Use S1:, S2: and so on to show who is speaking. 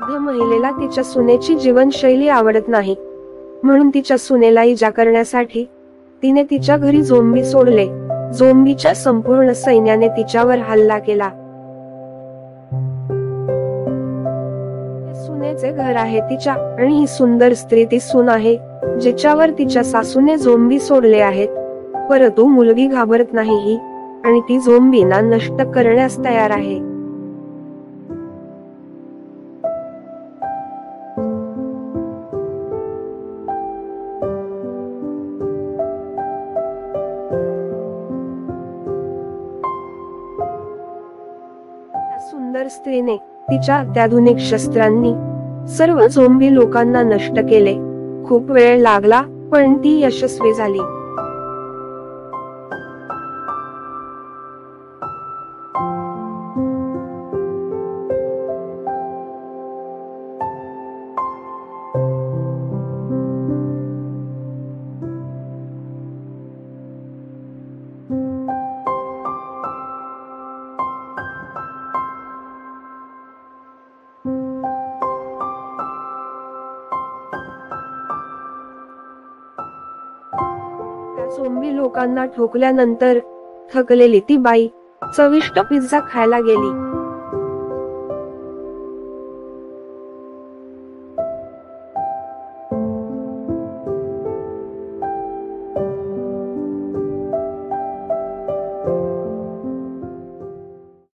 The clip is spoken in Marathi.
S1: वृद्ध महिलेला तिच्या सुनेची जीवनशैली आवडत नाही, म्हणून तिच्या सुनेला इजा करण्यासाठी तिने तिच्या घरी झोंबी सोडले. झोंबीच्या संपूर्ण सैन्याने तिच्यावर हल्ला केला. सुनेचे घर आहे तिच्या, आणि ही सुंदर स्त्री ती सून आहे जिच्यावर तिच्या सासूने झोंबी सोडले आहेत. परंतु मुलगी घाबरत नाही आणि ती झोंबींना नष्ट करण्यास तयार आहे. सुंदर स्त्रीने तिच्या अत्याधुनिक शस्त्रांनी सर्व झोंबी लोकांना नष्ट केले. खूप वेळ लागला, पण ती यशस्वी झाली. झोंबी लोकांना ठोकल्यानंतर थकलेली ती बाई चविष्ट पिझ्झा खायला गेली.